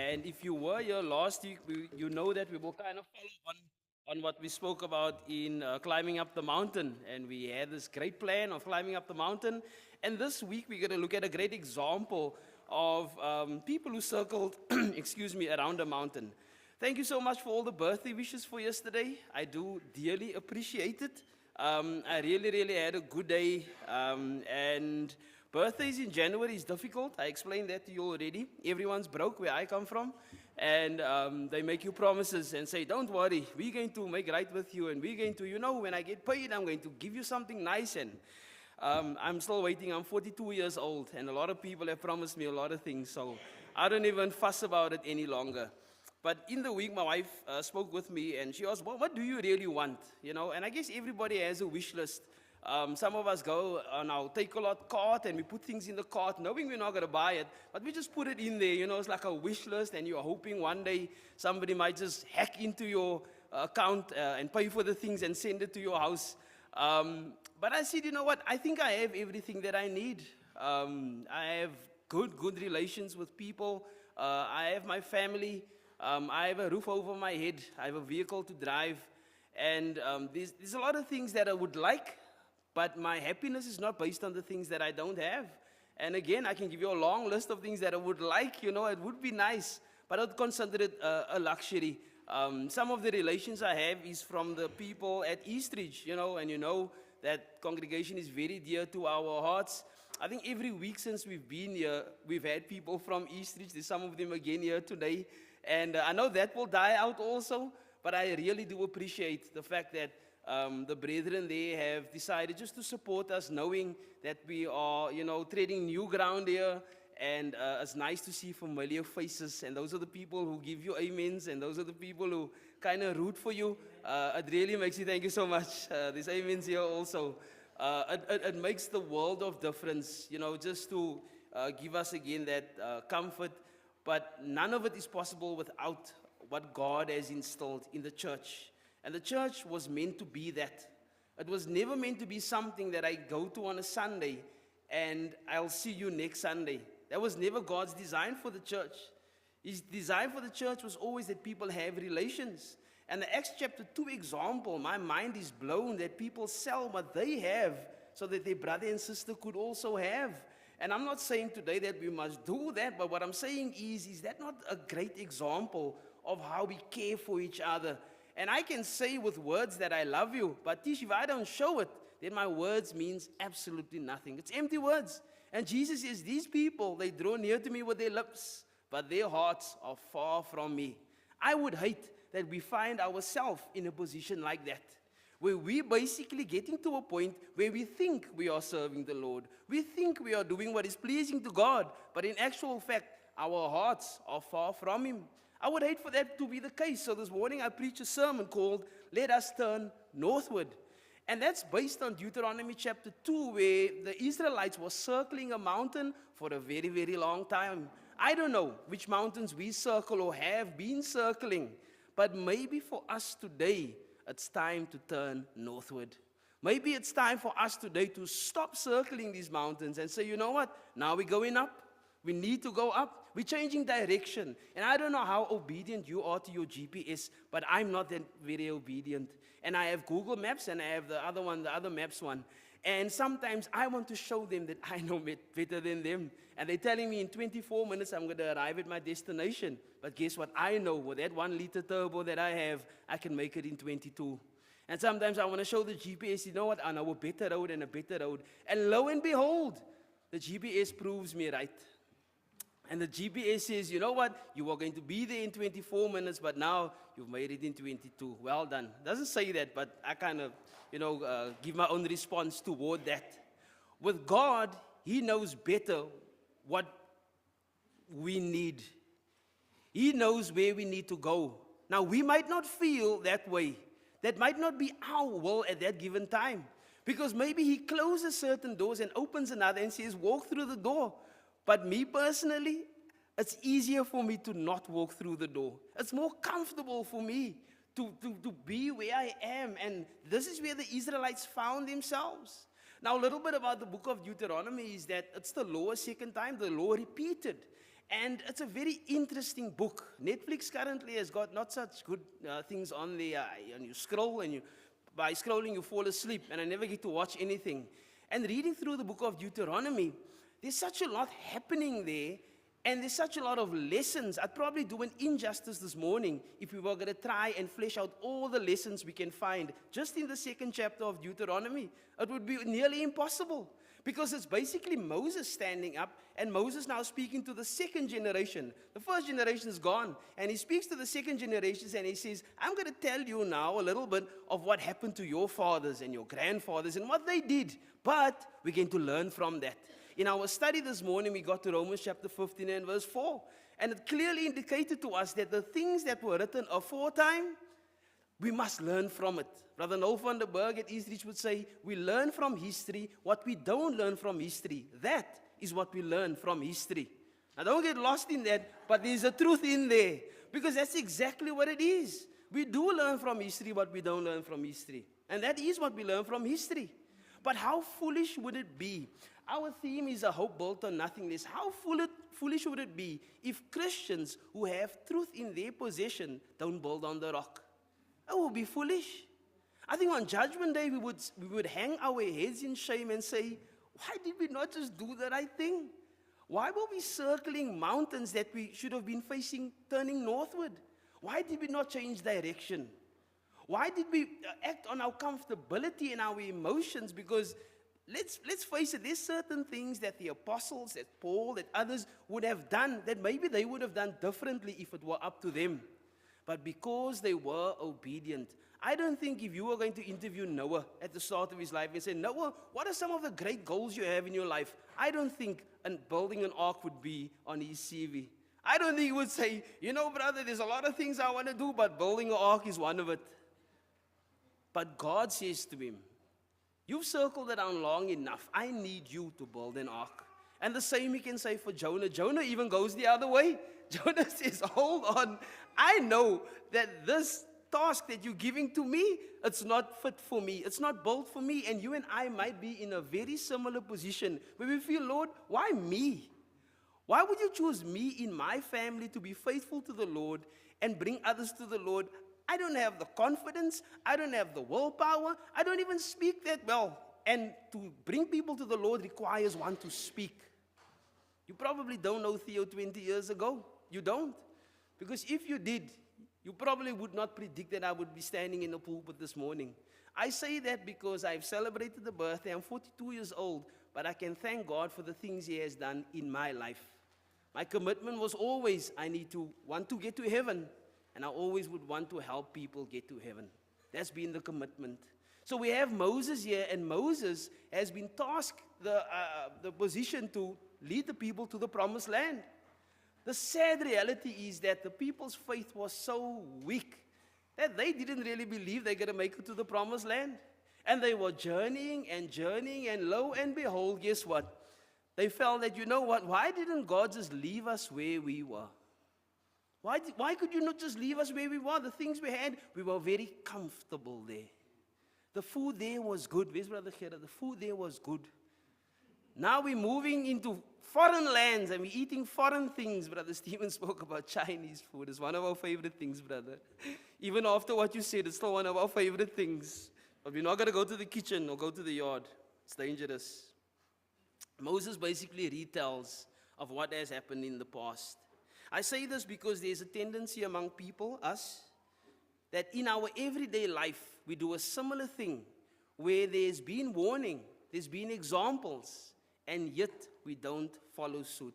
And if you were here last week, you know that we will kind of follow on what we spoke about in climbing up the mountain. And we had this great plan of climbing up the mountain. And this week, we're going to look at a great example of people who circled, excuse me, around a mountain. Thank you so much for all the birthday wishes for yesterday. I do dearly appreciate it. I really had a good day. And birthdays in January is difficult. I explained that to you already. Everyone's broke where I come from. And they make you promises and say, don't worry, we're going to make right with you. And we're going to, when I get paid, I'm going to give you something nice. And I'm still waiting. I'm 42 years old. And a lot of people have promised me a lot of things. So I don't even fuss about it any longer. But in the week, my wife spoke with me, and she asked, well, what do you really want? And I guess everybody has a wish list. Some of us go on our Take-A-Lot cart, and we put things in the cart, knowing we're not going to buy it, but we just put it in there. It's like a wish list, and you're hoping one day somebody might just hack into your account and pay for the things and send it to your house. But I said, you know what? I think I have everything that I need. I have good relations with people. I have my family. I have a roof over my head. I have a vehicle to drive. And there's a lot of things that I would like, but my happiness is not based on the things that I don't have. And again, I can give you a long list of things that I would like. It would be nice, but I would consider it a luxury. Some of the relations I have is from the people at Eastridge, and that congregation is very dear to our hearts. I think every week since we've been here, we've had people from Eastridge. There's some of them again here today. And I know that will die out also, but I really do appreciate the fact that the brethren there have decided just to support us, knowing that we are, treading new ground here. And it's nice to see familiar faces. And those are the people who give you amens, and those are the people who kind of root for you. It really makes you, thank you so much. There's amens here also. It makes the world of difference, just to give us again that comfort. But none of it is possible without what God has instilled in the church. And the church was meant to be that. It was never meant to be something that I go to on a Sunday and I'll see you next Sunday. That was never God's design for the church. His design for the church was always that people have relations. And the Acts chapter 2 example, my mind is blown that people sell what they have so that their brother and sister could also have. And I'm not saying today that we must do that, but what I'm saying is that not a great example of how we care for each other? And I can say with words that I love you, but Tish, if I don't show it, then my words means absolutely nothing. It's empty words. And Jesus says, these people, they draw near to me with their lips, but their hearts are far from me. I would hate that we find ourselves in a position like that, where we're basically getting to a point where we think we are serving the Lord. We think we are doing what is pleasing to God, but in actual fact, our hearts are far from Him. I would hate for that to be the case. So this morning I preached a sermon called, Let Us Turn Northward. And that's based on Deuteronomy chapter 2, where the Israelites were circling a mountain for a very long time. I don't know which mountains we circle or have been circling, but maybe for us today, it's time to turn northward. Maybe it's time for us today to stop circling these mountains and say, you know what? Now we're going up. We need to go up. We're changing direction. And I don't know how obedient you are to your GPS, but I'm not that very obedient. And I have Google Maps, and I have the other Maps one. And sometimes I want to show them that I know better than them. And they're telling me in 24 minutes I'm going to arrive at my destination. But guess what? I know with that 1 liter turbo that I have, I can make it in 22. And sometimes I want to show the GPS, you know what? I know a better road and a better road. And lo and behold, the GPS proves me right. And the GPS says, you know what? You are going to be there in 24 minutes, but now you've made it in 22. Well done. Doesn't say that, but I kind of, give my own response toward that. With God, He knows better what we need. He knows where we need to go. Now, we might not feel that way. That might not be our will at that given time. Because maybe He closes certain doors and opens another and says, walk through the door. But me personally, it's easier for me to not walk through the door. It's more comfortable for me to be where I am. And this is where the Israelites found themselves. Now, a little bit about the book of Deuteronomy is that it's the law a second time. The law repeated. And it's a very interesting book. Netflix currently has got not such good things on there. And you scroll, and by scrolling you fall asleep, and I never get to watch anything. And reading through the book of Deuteronomy, there's such a lot happening there, and there's such a lot of lessons. I'd probably do an injustice this morning if we were going to try and flesh out all the lessons we can find just in the second chapter of Deuteronomy. It would be nearly impossible, because it's basically Moses standing up, and Moses now speaking to the second generation. The first generation is gone, and he speaks to the second generations, and he says, I'm going to tell you now a little bit of what happened to your fathers and your grandfathers and what they did, but we're going to learn from that. In our study this morning, we got to Romans chapter 15 and verse 4, and it clearly indicated to us that the things that were written aforetime, we must learn from it. Brother Noel van der Berg at Eastridge would say, we learn from history what we don't learn from history. That is what we learn from history. Now don't get lost in that, but there's a truth in there, because that's exactly what it is. We do learn from history what we don't learn from history. And that is what we learn from history. But how foolish would it be? Our theme is a hope built on nothingness. How foolish would it be if Christians who have truth in their possession don't build on the rock? It would be foolish. I think on Judgment Day we would hang our heads in shame and say, why did we not just do the right thing? Why were we circling mountains that we should have been facing, turning northward? Why did we not change direction? Why did we act on our comfortability and our emotions? Because let's face it, there's certain things that the apostles, that Paul, that others would have done that maybe they would have done differently if it were up to them. But because they were obedient, I don't think if you were going to interview Noah at the start of his life and say, Noah, what are some of the great goals you have in your life? I don't think building an ark would be on his CV. I don't think he would say, you know, brother, there's a lot of things I want to do, but building an ark is one of it. But God says to him, you've circled around long enough. I need you to build an ark. And the same he can say for Jonah. Jonah even goes the other way. Jonah says, hold on. I know that this task that you're giving to me, it's not fit for me. It's not built for me. And you and I might be in a very similar position where we feel, Lord, why me? Why would you choose me in my family to be faithful to the Lord and bring others to the Lord? I don't have the confidence. I don't have the willpower. I don't even speak that well. And to bring people to the Lord requires one to speak. You probably don't know Theo 20 years ago. You don't. Because if you did, you probably would not predict that I would be standing in the pulpit this morning. I say that because I've celebrated the birthday. I'm 42 years old, but I can thank God for the things He has done in my life. My commitment was always, I want to get to heaven, and I always would want to help people get to heaven. That's been the commitment. So we have Moses here, and Moses has been tasked the position to lead the people to the promised land. The sad reality is that the people's faith was so weak that they didn't really believe they're going to make it to the promised land. And they were journeying, and lo and behold, guess what? They felt that, you know what, why didn't God just leave us where we were? Why could you not just leave us where we were? The things we had, we were very comfortable there. The food there was good. Where's Brother Gerard? The food there was good. Now we're moving into foreign lands and we're eating foreign things. Brother Stephen spoke about Chinese food. It's one of our favorite things, brother. Even after what you said, it's still one of our favorite things. But we're not going to go to the kitchen or go to the yard. It's dangerous. Moses basically retells of what has happened in the past. I say this because there's a tendency among people, us, that in our everyday life, we do a similar thing where there's been warning, there's been examples, and yet we don't follow suit.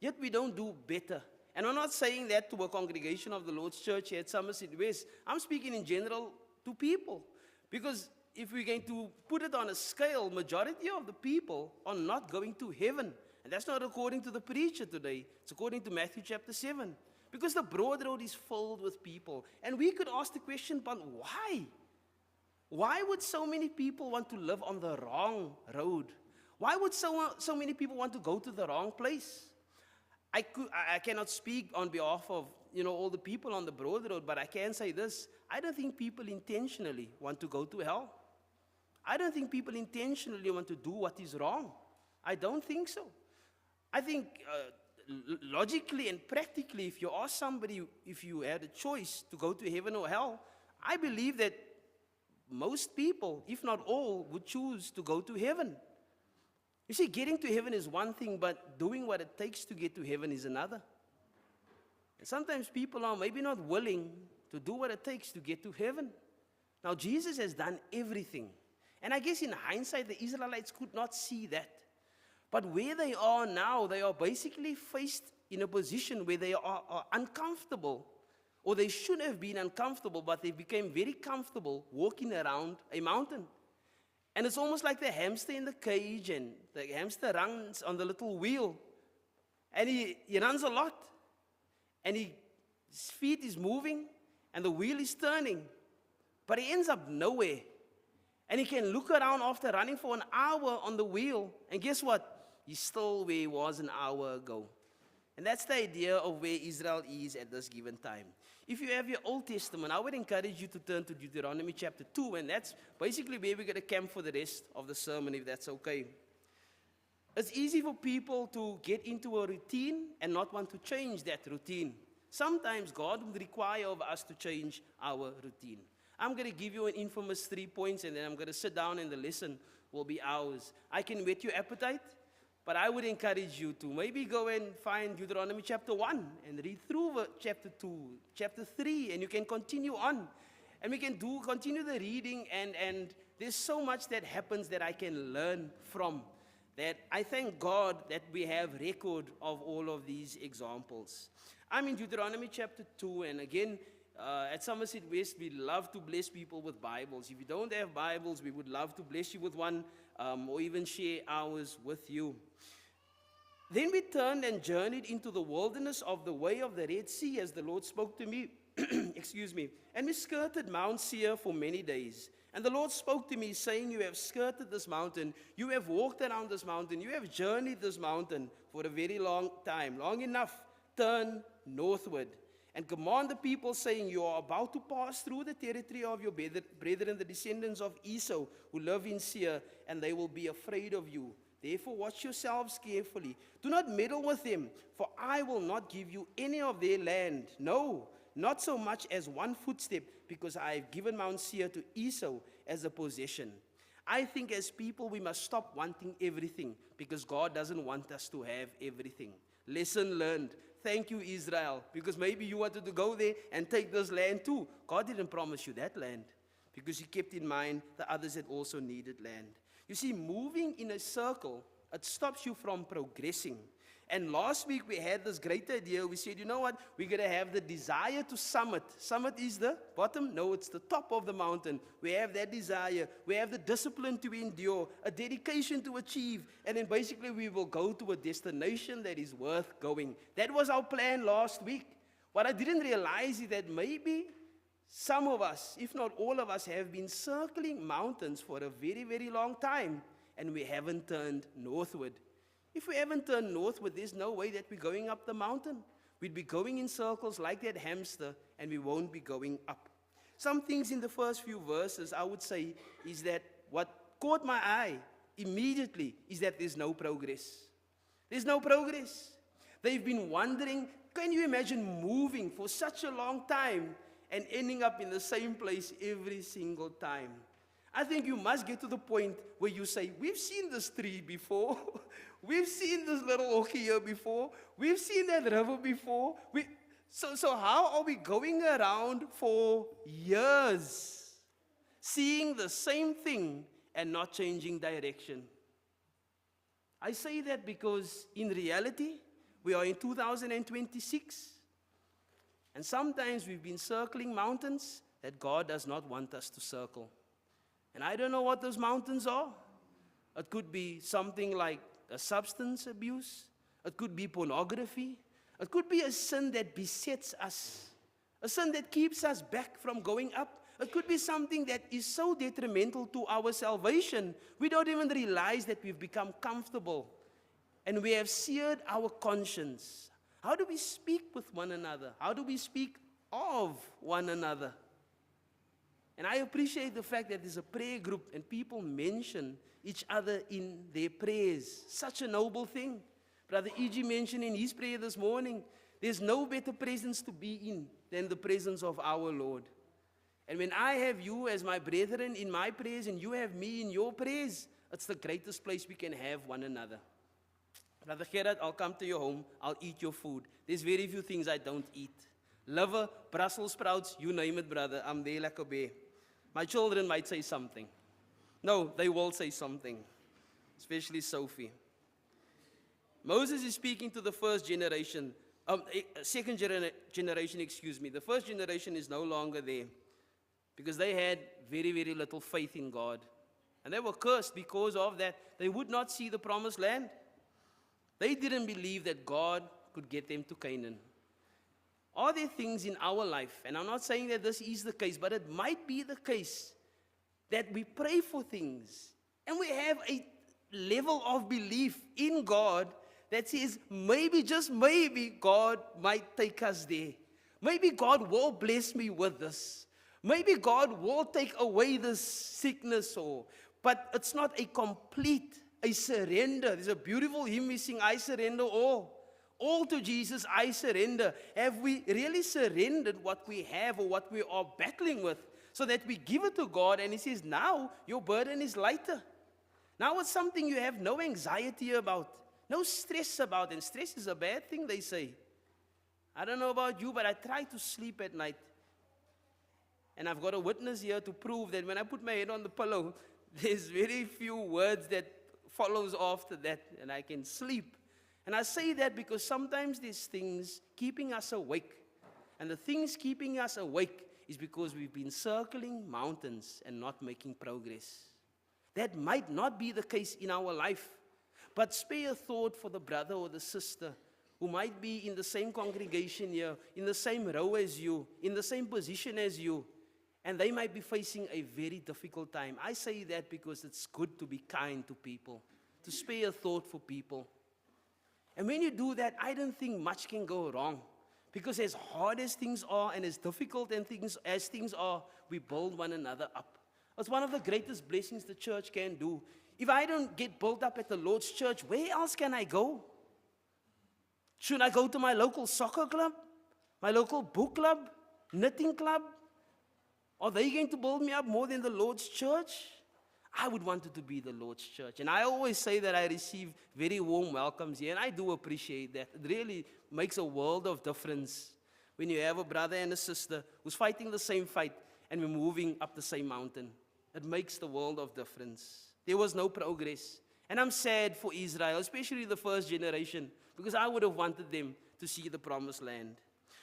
Yet we don't do better. And I'm not saying that to a congregation of the Lord's Church here at Somerset West. I'm speaking in general to people. Because if we're going to put it on a scale, majority of the people are not going to heaven. And that's not according to the preacher today. It's according to Matthew chapter 7. Because the broad road is filled with people. And we could ask the question, but why? Why would so many people want to live on the wrong road? Why would so many people want to go to the wrong place? I cannot speak on behalf of all the people on the broad road, but I can say this. I don't think people intentionally want to go to hell. I don't think people intentionally want to do what is wrong. I don't think so. I think logically and practically, if you ask somebody if you had a choice to go to heaven or hell, I believe that most people, if not all, would choose to go to heaven. You see, getting to heaven is one thing, but doing what it takes to get to heaven is another. And sometimes people are maybe not willing to do what it takes to get to heaven. Now, Jesus has done everything. And I guess in hindsight, the Israelites could not see that. But where they are now, they are basically faced in a position where they are uncomfortable, or they should have been uncomfortable, but they became very comfortable walking around a mountain. And it's almost like the hamster in the cage, and the hamster runs on the little wheel. And he runs a lot. And his feet is moving, and the wheel is turning. But he ends up nowhere. And he can look around after running for an hour on the wheel, and guess what? He's still where he was an hour ago. And that's the idea of where Israel is at this given time. If you have your Old Testament, I would encourage you to turn to Deuteronomy chapter 2, and that's basically where we're going to camp for the rest of the sermon, if that's okay. It's easy for people to get into a routine and not want to change that routine. Sometimes God would require of us to change our routine. I'm going to give you an infamous 3 points, and then I'm going to sit down and the lesson will be ours. I can whet your appetite, but I would encourage you to maybe go and find Deuteronomy chapter 1 and read through chapter 2, chapter 3, and you can continue on. And we can continue the reading, and there's so much that happens that I can learn from. That I thank God that we have record of all of these examples. I'm in Deuteronomy chapter 2, and again, at Somerset West, we love to bless people with Bibles. If you don't have Bibles, we would love to bless you with one, or even share ours with you. Then we turned and journeyed into the wilderness of the way of the Red Sea, as the Lord spoke to me. Excuse me. And we skirted Mount Seir for many days. And the Lord spoke to me, saying, you have skirted this mountain, you have walked around this mountain, you have journeyed this mountain for a very long time, long enough. Turn northward and command the people, saying, you are about to pass through the territory of your brethren, the descendants of Esau, who live in Seir, and they will be afraid of you. Therefore watch yourselves carefully. Do not meddle with them, for I will not give you any of their land. No, not so much as one footstep, because I have given Mount Seir to Esau as a possession. I think as people we must stop wanting everything, because God doesn't want us to have everything. Lesson learned. Thank you, Israel, because maybe you wanted to go there and take this land too. God didn't promise you that land, because He kept in mind the others that also needed land. You see, moving in a circle, it stops you from progressing. And last week we had this great idea. We said, you know what? We're going to have the desire to summit. Summit is the bottom? No, it's the top of the mountain. We have that desire. We have the discipline to endure, a dedication to achieve. And then basically we will go to a destination that is worth going. That was our plan last week. What I didn't realize is that maybe some of us, if not all of us, have been circling mountains for a very, very long time, and we haven't turned northward. If we haven't turned northward, there's no way that we're going up the mountain. We'd be going in circles like that hamster, and we won't be going up. Some things in the first few verses, I would say, is that what caught my eye immediately is that there's no progress. There's no progress. They've been wandering. Can you imagine moving for such a long time and ending up in the same place every single time? I think you must get to the point where you say, we've seen this tree before. We've seen this little oak here before. We've seen that river before. So how are we going around for years, seeing the same thing and not changing direction? I say that because in reality, we are in 2026. And sometimes we've been circling mountains that God does not want us to circle. And I don't know what those mountains are. It could be something like a substance abuse. It could be pornography. It could be a sin that besets us. A sin that keeps us back from going up. It could be something that is so detrimental to our salvation, we don't even realize that we've become comfortable. And we have seared our conscience. How do we speak with one another? How do we speak of one another? And I appreciate the fact that there's a prayer group and people mention each other in their prayers. Such a noble thing. Brother E.G. mentioned in his prayer this morning, there's no better presence to be in than the presence of our Lord. And when I have you as my brethren in my prayers and you have me in your prayers, it's the greatest place we can have one another. Brother Gerard, I'll come to your home, I'll eat your food. There's very few things I don't eat. Liver, Brussels sprouts, you name it, brother, I'm there like a bear. My children might say something. No, they will say something, especially Sophie. Moses is speaking to the second generation, excuse me. The first generation is no longer there because they had very, very little faith in God. And they were cursed because of that. They would not see the promised land. They didn't believe that God could get them to Canaan. Are there things in our life, and I'm not saying that this is the case, but it might be the case that we pray for things and we have a level of belief in God that says maybe, just maybe, God might take us there. Maybe God will bless me with this. Maybe God will take away this sickness, but it's not a complete, a surrender. There's a beautiful hymn we sing, I surrender all. All to Jesus, I surrender. Have we really surrendered what we have or what we are battling with so that we give it to God and He says, now your burden is lighter. Now it's something you have no anxiety about, no stress about. And stress is a bad thing, they say. I don't know about you, but I try to sleep at night. And I've got a witness here to prove that when I put my head on the pillow, there's very few words that follows after that, and I can sleep. And I say that because sometimes there's things keeping us awake. And the things keeping us awake is because we've been circling mountains and not making progress. That might not be the case in our life. But spare a thought for the brother or the sister who might be in the same congregation here, in the same row as you, in the same position as you, and they might be facing a very difficult time. I say that because it's good to be kind to people, to spare a thought for people. And when you do that, I don't think much can go wrong. Because as hard as things are and as difficult as things are, we build one another up. It's one of the greatest blessings the church can do. If I don't get built up at the Lord's church, where else can I go? Should I go to my local soccer club? My local book club? Knitting club? Are they going to build me up more than the Lord's church? I would want it to be the Lord's church. And I always say that I receive very warm welcomes here, and I do appreciate that. It really makes a world of difference when you have a brother and a sister who's fighting the same fight and we're moving up the same mountain. It makes the world of difference. There was no progress. And I'm sad for Israel, especially the first generation, because I would have wanted them to see the promised land.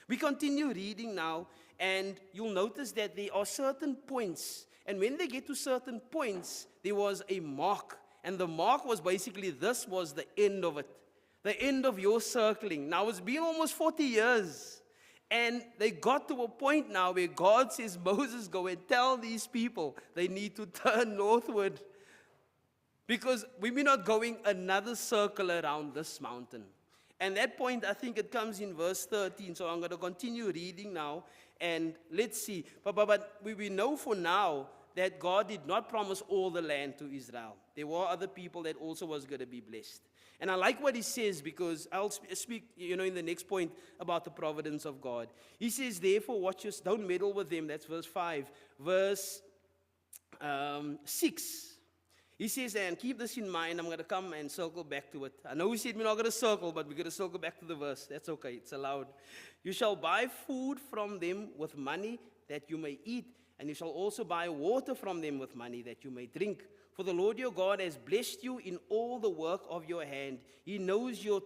We continue reading now, and you'll notice that there are certain points. And when they get to certain points, there was a mark. And the mark was basically, this was the end of it. The end of your circling. Now, it's been almost 40 years. And they got to a point now where God says, Moses, go and tell these people they need to turn northward. Because we're not going another circle around this mountain. And that point, I think it comes in verse 13. So I'm going to continue reading now. And let's see. But we know for now that God did not promise all the land to Israel. There were other people that also was going to be blessed. And I like what he says, because I'll speak, in the next point about the providence of God. He says, therefore, watch us, don't meddle with them. That's verse 5. Verse 6. He says, and keep this in mind, I'm going to come and circle back to it. I know we said we're not going to circle, but we're going to circle back to the verse. That's okay, it's allowed. You shall buy food from them with money that you may eat, and you shall also buy water from them with money that you may drink. For the Lord your God has blessed you in all the work of your hand. He knows you're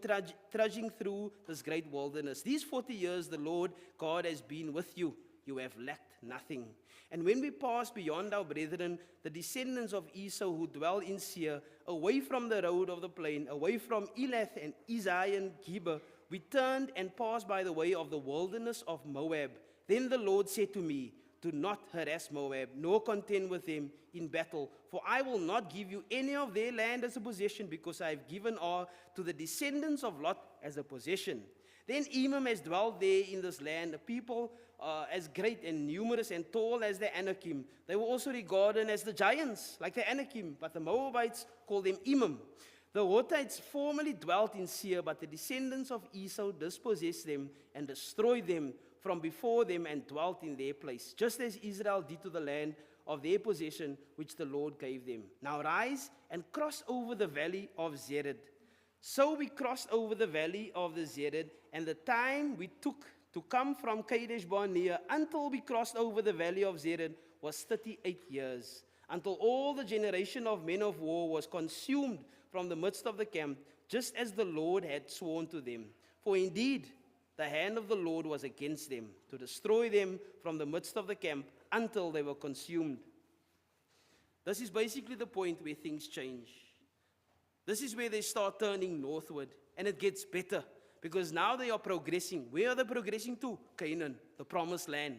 trudging through this great wilderness. These 40 years the Lord God has been with you. You have lacked nothing. And when we passed beyond our brethren, the descendants of Esau who dwell in Seir, away from the road of the plain, away from Elath and Ezion Geber, we turned and passed by the way of the wilderness of Moab. Then the Lord said to me, do not harass Moab, nor contend with them in battle, for I will not give you any of their land as a possession, because I have given all to the descendants of Lot as a possession. Then Emim has dwelt there in this land, a people as great and numerous and tall as the Anakim. They were also regarded as the giants, like the Anakim, but the Moabites called them Emim. The Hittites formerly dwelt in Seir, but the descendants of Esau dispossessed them and destroyed them from before them and dwelt in their place, just as Israel did to the land of their possession, which the Lord gave them. Now rise and cross over the valley of Zered. So we crossed over the valley of the Zered, and the time we took to come from Kadesh Barnea until we crossed over the valley of Zered was 38 years, until all the generation of men of war was consumed from the midst of the camp, just as the Lord had sworn to them. For indeed, the hand of the Lord was against them, to destroy them from the midst of the camp until they were consumed. This is basically the point where things change. This is where they start turning northward, and it gets better, because now they are progressing. Where are they progressing to? Canaan, the promised land.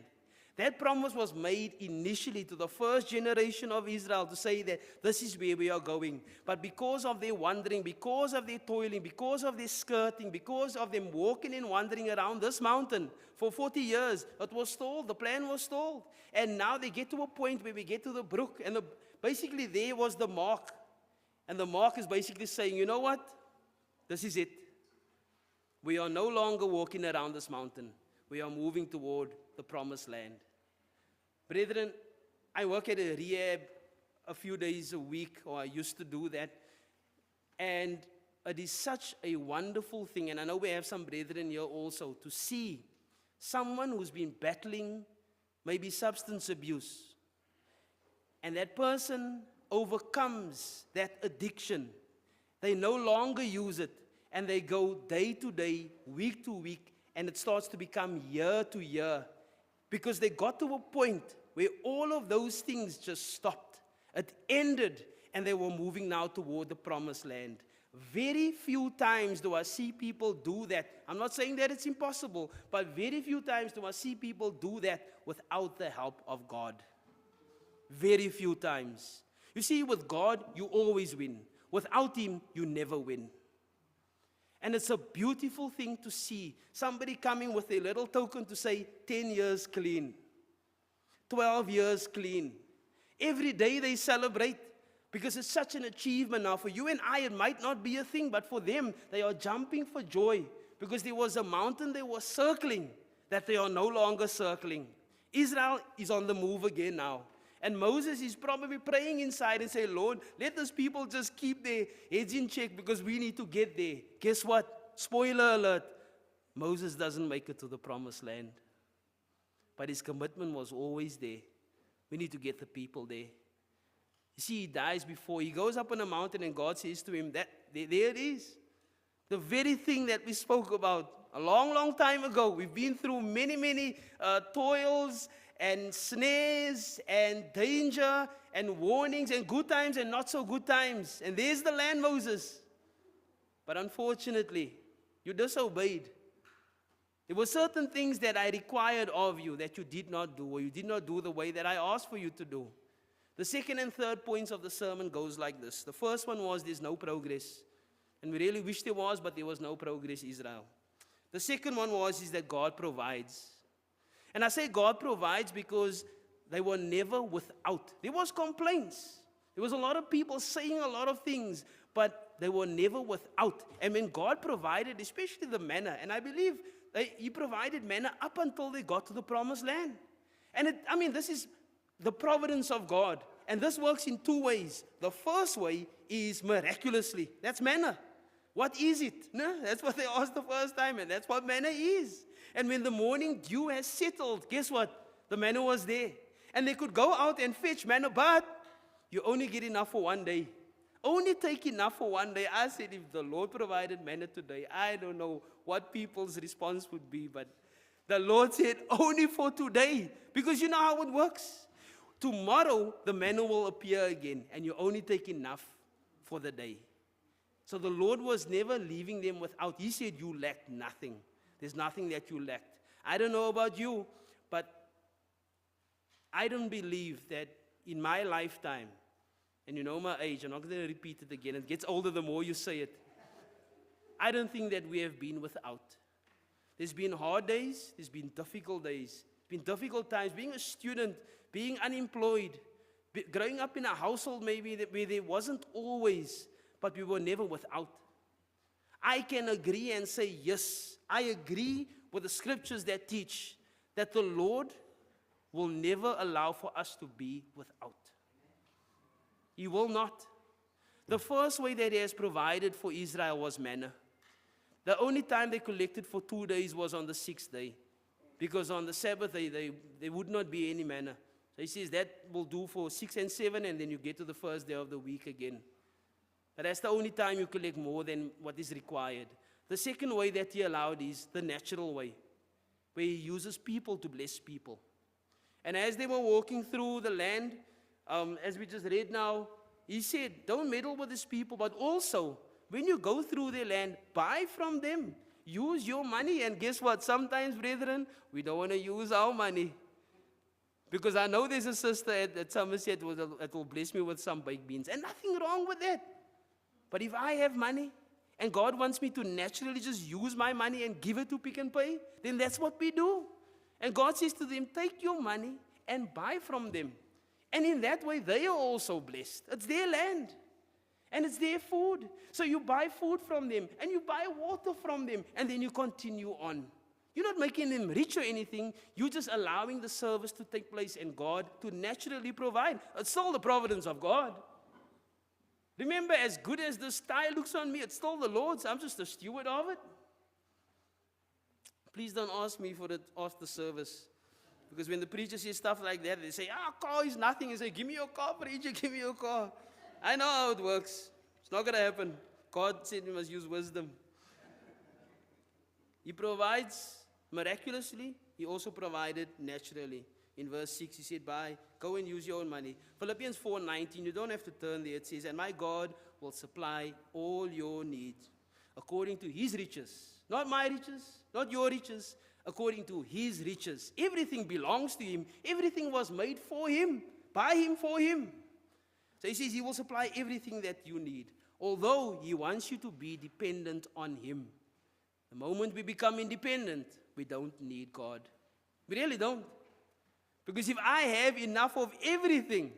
That promise was made initially to the first generation of Israel to say that this is where we are going. But because of their wandering, because of their toiling, because of their skirting, because of them walking and wandering around this mountain for 40 years, it was stalled, the plan was stalled. And now they get to a point where we get to the brook, and basically there was the mark. And the mark is basically saying, you know what? This is it. We are no longer walking around this mountain. We are moving toward the promised land. Brethren, I work at a rehab a few days a week, or I used to do that. And it is such a wonderful thing, and I know we have some brethren here also, to see someone who's been battling maybe substance abuse, and that person overcomes that addiction. They no longer use it, and they go day to day, week to week, and it starts to become year to year, because they got to a point where all of those things just stopped. It ended, and they were moving now toward the promised land. Very few times do I see people do that. I'm not saying that it's impossible, but very few times do I see people do that without the help of God. Very few times. You see, with God, you always win. Without Him, you never win. And it's a beautiful thing to see somebody coming with a little token to say 10 years clean, 12 years clean. Every day they celebrate, because it's such an achievement. Now for you and I, it might not be a thing, but for them, they are jumping for joy, because there was a mountain they were circling that they are no longer circling. Israel is on the move again now. And Moses is probably praying inside and saying, Lord, let those people just keep their heads in check, because we need to get there. Guess what? Spoiler alert. Moses doesn't make it to the promised land. But his commitment was always there. We need to get the people there. You see, he dies before. He goes up on a mountain, and God says to him, there it is. The very thing that we spoke about a long, long time ago. We've been through many toils and snares and danger and warnings and good times and not so good times. And there's the land, Moses. But unfortunately, you disobeyed. There were certain things that I required of you that you did not do, or you did not do the way that I asked for you to do. The second and third points of the sermon goes like this. The first one was there's no progress. And we really wish there was, but there was no progress, Israel. The second one is that God provides. And I say God provides because they were never without. There was complaints. There was a lot of people saying a lot of things, but they were never without. And when God provided, especially the manna, and I believe He provided manna up until they got to the promised land. And this is the providence of God. And this works in two ways. The first way is miraculously. That's manna. What is it? No, that's what they asked the first time, and that's what manna is. And when the morning dew has settled, guess what? The manna was there. And they could go out and fetch manna, but you only get enough for one day. Only take enough for one day. I said, if the Lord provided manna today, I don't know what people's response would be, but the Lord said, only for today. Because you know how it works. Tomorrow, the manna will appear again, and you only take enough for the day. So the Lord was never leaving them without. He said, you lack nothing. There's nothing that you lacked. I don't know about you, but I don't believe that in my lifetime, and you know my age, I'm not going to repeat it again. It gets older the more you say it. I don't think that we have been without. There's been hard days. There's been difficult days. There's been difficult times. Being a student, being unemployed, growing up in a household maybe where there wasn't always. but we were never without. I can agree and say, yes, I agree with the scriptures that teach that the Lord will never allow for us to be without. He will not. The first way that He has provided for Israel was manna. The only time they collected for 2 days was on the 6th day, because on the Sabbath day, there would not be any manna. So He says that will do for 6 and 7, and then you get to the first day of the week again. But that's the only time you collect more than what is required. The second way that He allowed is the natural way, where He uses people to bless people. And as they were walking through the land, as we just read now, He said, don't meddle with these people, but also, when you go through their land, buy from them. Use your money. And guess what? Sometimes, brethren, we don't want to use our money. Because I know there's a sister at Somerset that will bless me with some baked beans. And nothing wrong with that. But if I have money, and God wants me to naturally just use my money and give it to Pick n Pay, then that's what we do. And God says to them, take your money and buy from them. And in that way, they are also blessed. It's their land. And it's their food. So you buy food from them, and you buy water from them, and then you continue on. You're not making them rich or anything. You're just allowing the service to take place and God to naturally provide. It's still the providence of God. Remember, as good as this tie looks on me, it's still the Lord's. I'm just a steward of it. Please don't ask me for it after service. Because when the preacher says stuff like that, they say, car is nothing. They say, give me your car, preacher, give me your car. I know how it works. It's not going to happen. God said we must use wisdom. He provides miraculously. He also provided naturally. In verse 6, He said, go and use your own money. Philippians 4:19, you don't have to turn there. It says, and my God will supply all your needs according to His riches. Not my riches, not your riches, according to His riches. Everything belongs to Him. Everything was made for Him, by Him, for Him. So He says He will supply everything that you need. Although He wants you to be dependent on Him. The moment we become independent, we don't need God. We really don't. Because if I have enough of everything,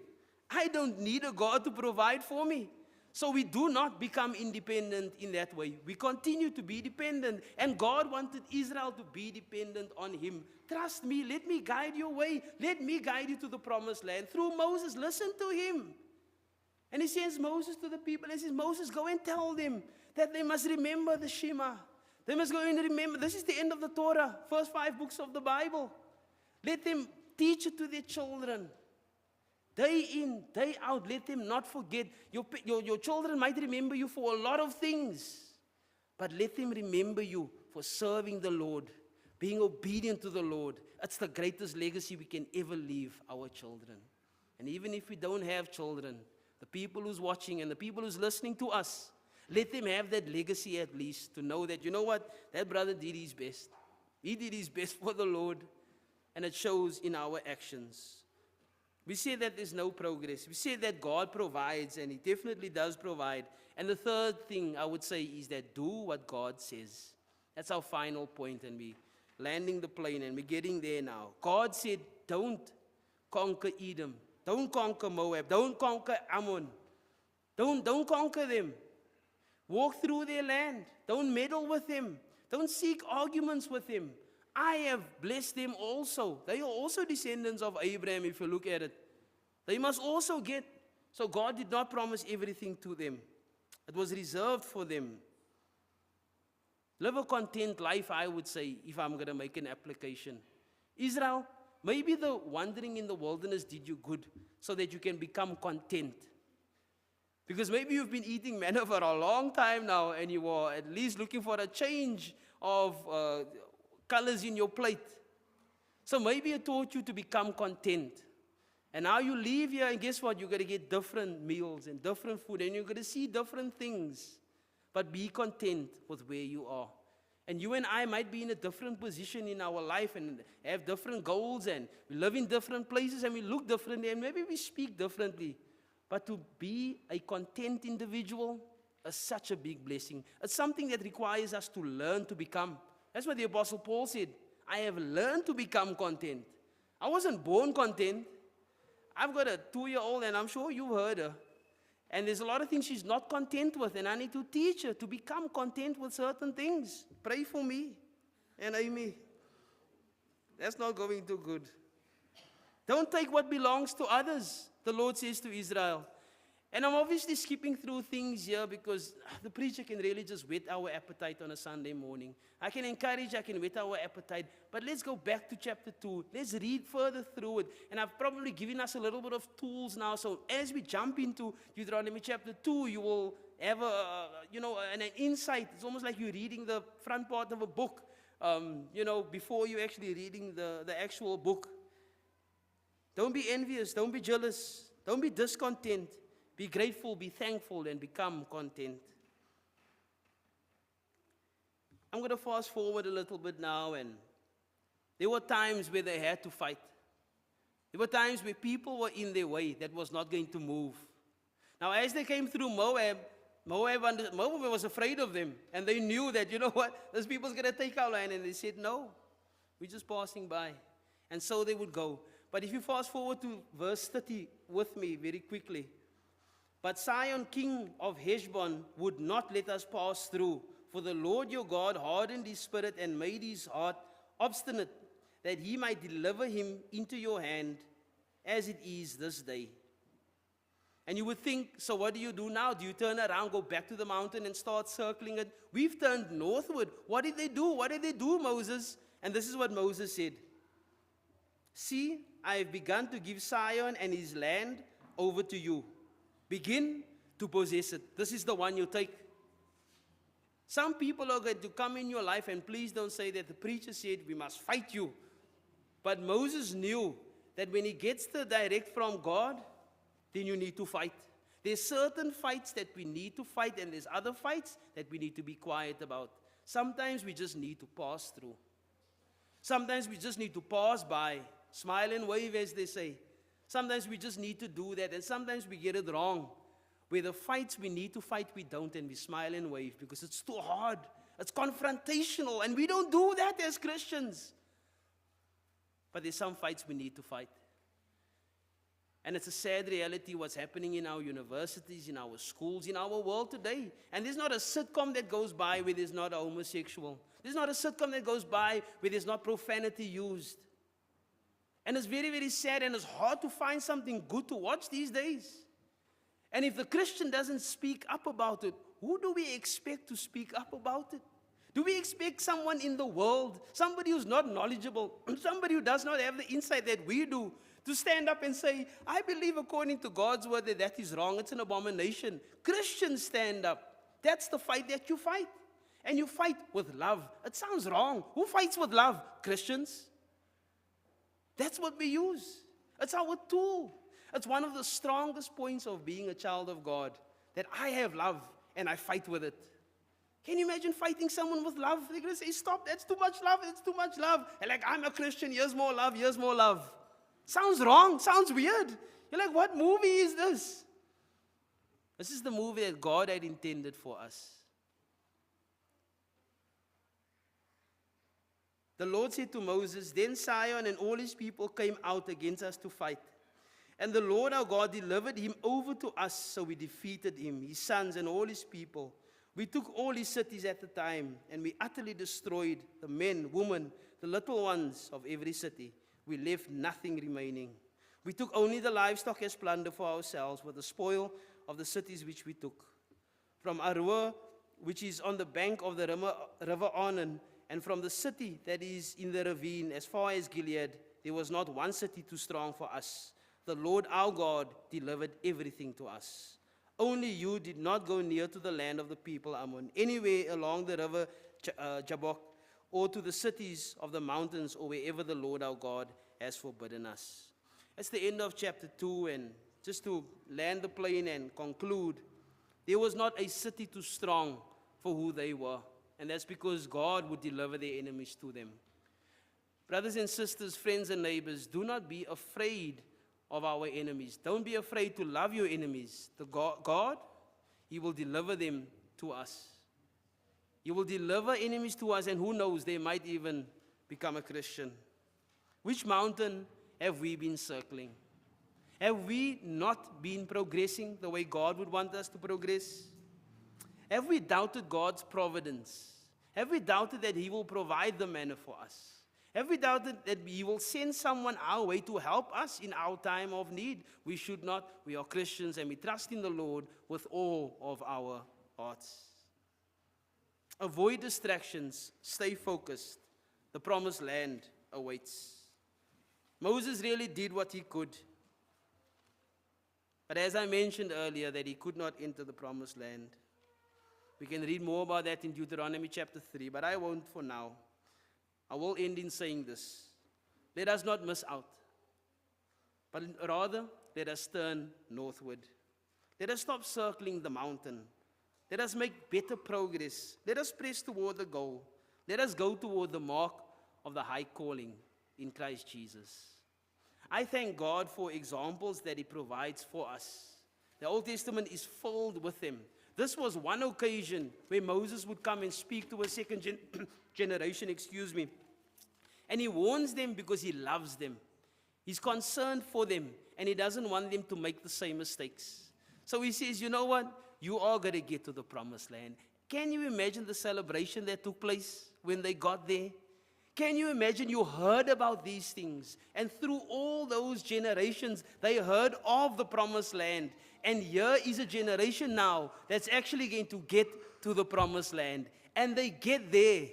I don't need a God to provide for me. So we do not become independent in that way. We continue to be dependent. And God wanted Israel to be dependent on Him. Trust me, let me guide your way. Let me guide you to the promised land. Through Moses, listen to him. And He sends Moses to the people and says, Moses, go and tell them that they must remember the Shema. They must go and remember. This is the end of the Torah, first 5 books of the Bible. Let them teach it to their children. Day in, day out, let them not forget. Your children might remember you for a lot of things, but let them remember you for serving the Lord, being obedient to the Lord. It's the greatest legacy we can ever leave our children. And even if we don't have children, the people who's watching and the people who's listening to us, let them have that legacy at least, to know that, you know what, that brother did his best. He did his best for the Lord, and it shows in our actions. We say that there's no progress. We say that God provides, and He definitely does provide. And the third thing I would say is that do what God says. That's our final point, and we're landing the plane, and we're getting there now. God said, don't conquer Edom. Don't conquer Moab. Don't conquer Ammon. Don't conquer them. Walk through their land. Don't meddle with them. Don't seek arguments with them. I have blessed them also. They are also descendants of Abraham, if you look at it. They must also get. So God did not promise everything to them. It was reserved for them. Live a content life, I would say, if I'm going to make an application. Israel, maybe the wandering in the wilderness did you good so that you can become content. Because maybe you've been eating manna for a long time now and you are at least looking for a change of colors in your plate. So maybe it taught you to become content. And now you leave here and guess what? You're going to get different meals and different food and you're going to see different things. But be content with where you are. And you and I might be in a different position in our life and have different goals and we live in different places and we look differently and maybe we speak differently. But to be a content individual is such a big blessing. It's something that requires us to learn to become. That's what the Apostle Paul said. I have learned to become content. I wasn't born content. I've got a 2-year-old and I'm sure you've heard her. And there's a lot of things she's not content with, and I need to teach her to become content with certain things. Pray for me and Amy. That's not going too good. Don't take what belongs to others, the Lord says to Israel. And I'm obviously skipping through things here because the preacher can really just whet our appetite on a Sunday morning. I can encourage, I can whet our appetite. But let's go back to chapter 2. Let's read further through it. And I've probably given us a little bit of tools now. So as we jump into Deuteronomy chapter 2, you will have an insight. It's almost like you're reading the front part of a book, before you're actually reading the actual book. Don't be envious. Don't be jealous. Don't be discontent. Be grateful, be thankful, and become content. I'm going to fast forward a little bit now, and there were times where they had to fight. There were times where people were in their way that was not going to move. Now, as they came through Moab was afraid of them, and they knew that, you know what, this people's going to take our land, and they said, no, we're just passing by. And so they would go. But if you fast forward to verse 30 with me very quickly. But Sihon, king of Heshbon, would not let us pass through, for the Lord your God hardened his spirit and made his heart obstinate, that he might deliver him into your hand, as it is this day. And you would think, so what do you do now? Do you turn around, go back to the mountain and start circling it? We've turned northward. What did they do? What did they do, Moses? And this is what Moses said. See, I have begun to give Sihon and his land over to you. Begin to possess it. This is the one you take. Some people are going to come in your life, and please don't say that the preacher said we must fight you. But Moses knew that when he gets the direct from God, then you need to fight. There's certain fights that we need to fight, and there's other fights that we need to be quiet about. Sometimes we just need to pass through. Sometimes we just need to pass by. Smile and wave, as they say. Sometimes we just need to do that, and sometimes we get it wrong. Where the fights we need to fight, we don't, and we smile and wave because it's too hard. It's confrontational, and we don't do that as Christians. But there's some fights we need to fight. And it's a sad reality what's happening in our universities, in our schools, in our world today. And there's not a sitcom that goes by where there's not a homosexual. There's not a sitcom that goes by where there's not profanity used. And it's very, very sad, and it's hard to find something good to watch these days. And if the Christian doesn't speak up about it, who do we expect to speak up about it? Do we expect someone in the world, somebody who's not knowledgeable, somebody who does not have the insight that we do, to stand up and say, I believe according to God's word that is wrong, it's an abomination? Christians stand up. That's the fight that you fight. And you fight with love. It sounds wrong. Who fights with love? Christians. That's what we use. It's our tool. It's one of the strongest points of being a child of God, that I have love and I fight with it. Can you imagine fighting someone with love? They're going to say, stop, that's too much love, it's too much love. And like, I'm a Christian, here's more love, here's more love. Sounds wrong, sounds weird. You're like, what movie is this? This is the movie that God had intended for us. The Lord said to Moses, then Sihon and all his people came out against us to fight. And the Lord our God delivered him over to us, so we defeated him, his sons and all his people. We took all his cities at the time, and we utterly destroyed the men, women, the little ones of every city. We left nothing remaining. We took only the livestock as plunder for ourselves, with the spoil of the cities which we took. From Aroer, which is on the bank of the river Arnon, and from the city that is in the ravine, as far as Gilead, there was not one city too strong for us. The Lord our God delivered everything to us. Only you did not go near to the land of the people Ammon, anywhere along the river Jabbok, or to the cities of the mountains, or wherever the Lord our God has forbidden us. That's the end of chapter 2, and just to land the plane and conclude, there was not a city too strong for who they were. And that's because God would deliver their enemies to them. Brothers and sisters, friends and neighbors, do not be afraid of our enemies. Don't be afraid to love your enemies. God, He will deliver them to us. He will deliver enemies to us, and who knows, they might even become a Christian. Which mountain have we been circling? Have we not been progressing the way God would want us to progress? Have we doubted God's providence? Have we doubted that He will provide the manna for us? Have we doubted that He will send someone our way to help us in our time of need? We should not. We are Christians and we trust in the Lord with all of our hearts. Avoid distractions. Stay focused. The promised land awaits. Moses really did what he could. But as I mentioned earlier, that he could not enter the promised land. We can read more about that in Deuteronomy chapter 3, but I won't for now. I will end in saying this. Let us not miss out, but rather let us turn northward. Let us stop circling the mountain. Let us make better progress. Let us press toward the goal. Let us go toward the mark of the high calling in Christ Jesus. I thank God for examples that He provides for us. The Old Testament is filled with them. This was one occasion where Moses would come and speak to a second generation, and he warns them because he loves them. He's concerned for them, and he doesn't want them to make the same mistakes. So he says, you know what? You are going to get to the promised land. Can you imagine the celebration that took place when they got there? Can you imagine you heard about these things, and through all those generations, they heard of the promised land. And here is a generation now that's actually going to get to the promised land. And they get there,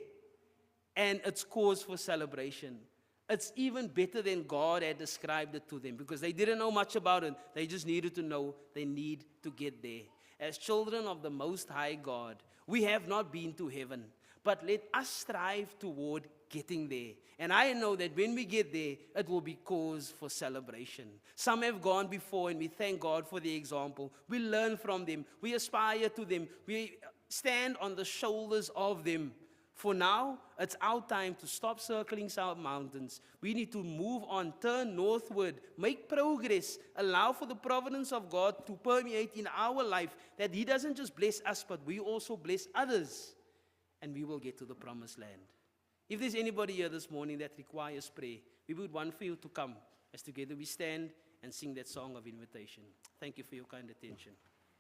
and it's cause for celebration. It's even better than God had described it to them, because they didn't know much about it. They just needed to know they need to get there. As children of the Most High God, we have not been to heaven, but let us strive toward getting there. And I know that when we get there, it will be cause for celebration. Some have gone before, and we thank God for the example. We learn from them. We aspire to them. We stand on the shoulders of them. For now, it's our time to stop circling our mountains. We need to move on, turn northward, make progress, allow for the providence of God to permeate in our life, that He doesn't just bless us, but we also bless others, and we will get to the promised land. If there's anybody here this morning that requires prayer, we would want for you to come as together we stand and sing that song of invitation. Thank you for your kind attention.